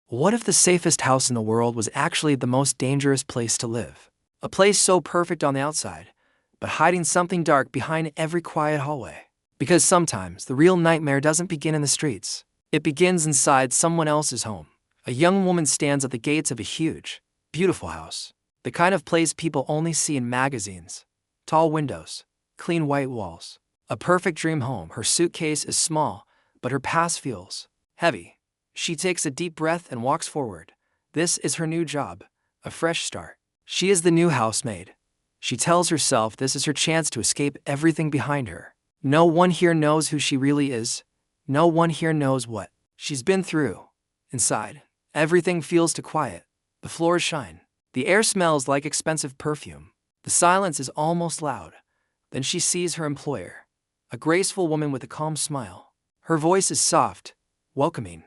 What if the safest house in the world was actually the most dangerous place to live? A place so perfect on the outside, but hiding something dark behind every quiet hallway. Because sometimes the real nightmare doesn't begin in the streets. It begins inside someone else's home. A young woman stands at the gates of a huge, beautiful house. The kind of place people only see in magazines. Tall windows, clean white walls. A perfect dream home. Her suitcase is small, but her past feels heavy. She takes a deep breath and walks forward. This is her new job, a fresh start. She is the new housemaid. She tells herself this is her chance to escape everything behind her. No one here knows who she really is. No one here knows what she's been through. Inside, everything feels too quiet. The floors shine. The air smells like expensive perfume. The silence is almost loud. Then she sees her employer, a graceful woman with a calm smile. Her voice is soft, welcoming.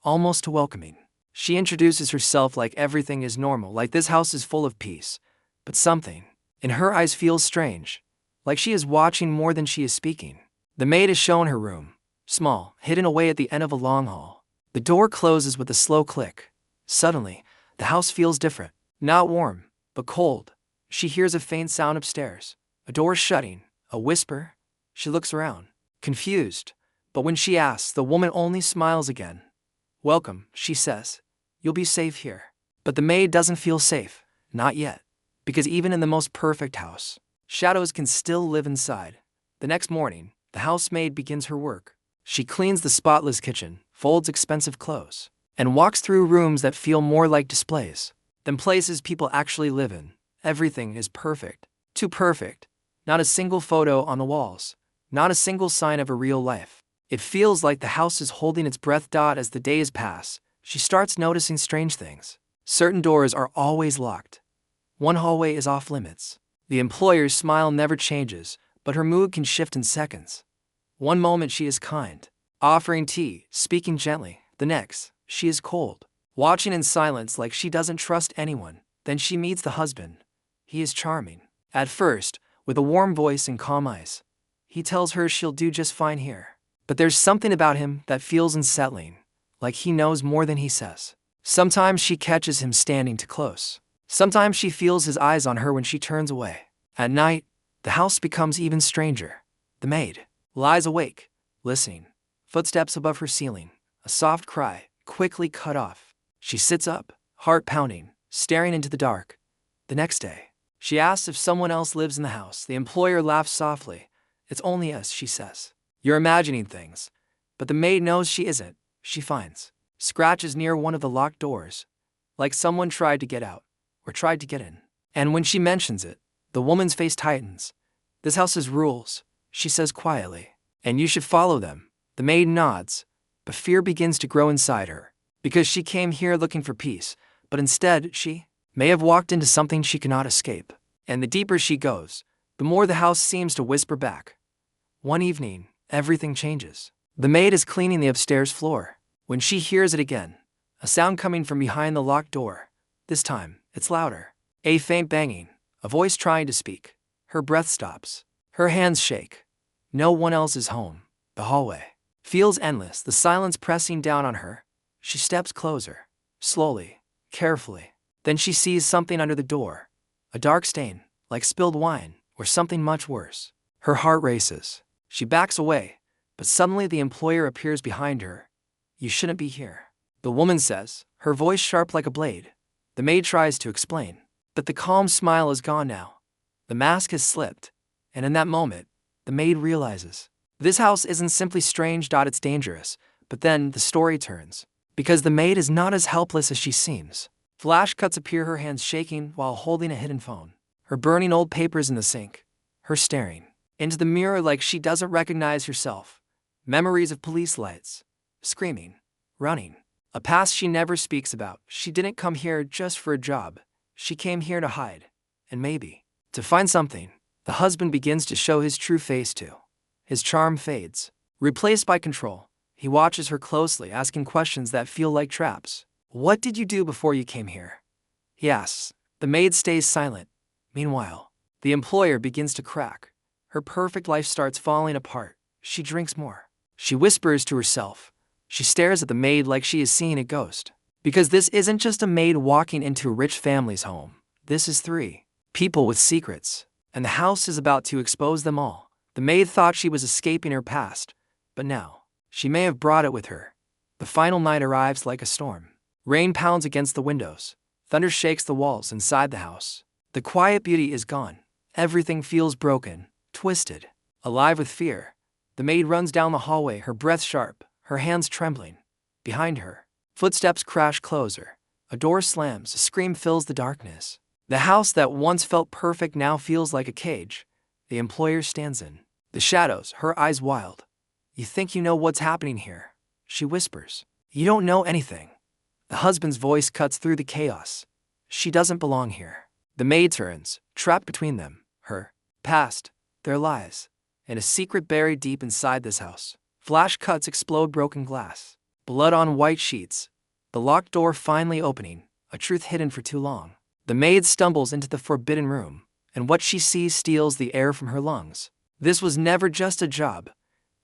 Almost too welcoming. She introduces herself like everything is normal, like this house is full of peace. But something in her eyes feels strange, like she is watching more than she is speaking. The maid is shown her room, small, hidden away at the end of a long hall. The door closes with a slow click. Suddenly, the house feels different. Not warm, but cold. She hears a faint sound upstairs. A door shutting, a whisper. She looks around, confused. But when she asks, the woman only smiles again. "Welcome," she says. "You'll be safe here." But the maid doesn't feel safe. Not yet. Because even in the most perfect house, shadows can still live inside. The next morning, the housemaid begins her work. She cleans the spotless kitchen, folds expensive clothes, and walks through rooms that feel more like displays than places people actually live in. Everything is perfect. Too perfect. Not a single photo on the walls. Not a single sign of a real life. It feels like the house is holding its breath. As the days pass, she starts noticing strange things. Certain doors are always locked. One hallway is off limits. The employer's smile never changes, but her mood can shift in seconds. One moment she is kind, offering tea, speaking gently. The next, she is cold, watching in silence like she doesn't trust anyone. Then she meets the husband. He is charming. At first, with a warm voice and calm eyes. He tells her she'll do just fine here. But there's something about him that feels unsettling, like he knows more than he says. Sometimes she catches him standing too close. Sometimes she feels his eyes on her when she turns away. At night, the house becomes even stranger. The maid lies awake, listening. Footsteps above her ceiling. A soft cry, quickly cut off. She sits up, heart pounding, staring into the dark. The next day, she asks if someone else lives in the house. The employer laughs softly. "It's only us," she says. "You're imagining things." But the maid knows she isn't. She finds scratches near one of the locked doors, like someone tried to get out, or tried to get in. And when she mentions it, the woman's face tightens. "This house has rules," she says quietly, "and you should follow them." The maid nods, but fear begins to grow inside her. Because she came here looking for peace, but instead she may have walked into something she cannot escape. And the deeper she goes, the more the house seems to whisper back. One evening, everything changes. The maid is cleaning the upstairs floor. When she hears it again, a sound coming from behind the locked door. This time, it's louder. A faint banging, a voice trying to speak. Her breath stops. Her hands shake. No one else is home. The hallway feels endless, the silence pressing down on her. She steps closer, slowly, carefully. Then she sees something under the door. A dark stain, like spilled wine, or something much worse. Her heart races. She backs away, but suddenly the employer appears behind her. "You shouldn't be here," the woman says, her voice sharp like a blade. The maid tries to explain, but the calm smile is gone now. The mask has slipped, and in that moment, the maid realizes this house isn't simply strange. It's dangerous. But then the story turns, because the maid is not as helpless as she seems. Flash cuts appear, her hands shaking while holding a hidden phone. Her burning old papers in the sink. Her staring into the mirror like she doesn't recognize herself. Memories of police lights. Screaming. Running. A past she never speaks about. She didn't come here just for a job. She came here to hide. And maybe to find something. The husband begins to show his true face too. His charm fades, replaced by control. He watches her closely, asking questions that feel like traps. "What did you do before you came here?" he asks. The maid stays silent. Meanwhile, the employer begins to crack. Her perfect life starts falling apart. She drinks more. She whispers to herself. She stares at the maid like she is seeing a ghost. Because this isn't just a maid walking into a rich family's home. This is three people with secrets, and the house is about to expose them all. The maid thought she was escaping her past, but now, she may have brought it with her. The final night arrives like a storm. Rain pounds against the windows. Thunder shakes the walls inside the house. The quiet beauty is gone. Everything feels broken, twisted, alive with fear. The maid runs down the hallway, her breath sharp, her hands trembling. Behind her, footsteps crash closer. A door slams, a scream fills the darkness. The house that once felt perfect now feels like a cage. The employer stands in the shadows, her eyes wild. "You think you know what's happening here," she whispers. "You don't know anything." The husband's voice cuts through the chaos. "She doesn't belong here." The maid turns, trapped between them, her past, their lives, and a secret buried deep inside this house. Flash cuts explode broken glass. Blood on white sheets. The locked door finally opening, a truth hidden for too long. The maid stumbles into the forbidden room, and what she sees steals the air from her lungs. This was never just a job.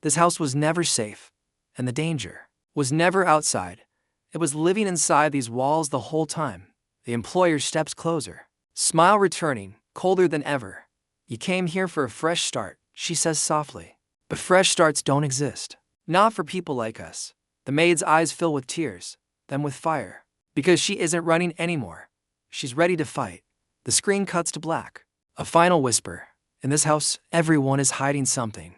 This house was never safe, and the danger was never outside. It was living inside these walls the whole time. The employer steps closer, smile returning, colder than ever. "You came here for a fresh start," she says softly. "But fresh starts don't exist. Not for people like us." The maid's eyes fill with tears, then with fire. Because she isn't running anymore. She's ready to fight. The screen cuts to black. A final whisper. "In this house, everyone is hiding something."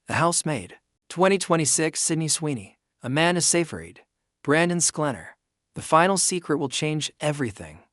The Housemaid. 2026 Sydney Sweeney. A man is Seyfried. Brandon Sklenar. The final secret will change everything.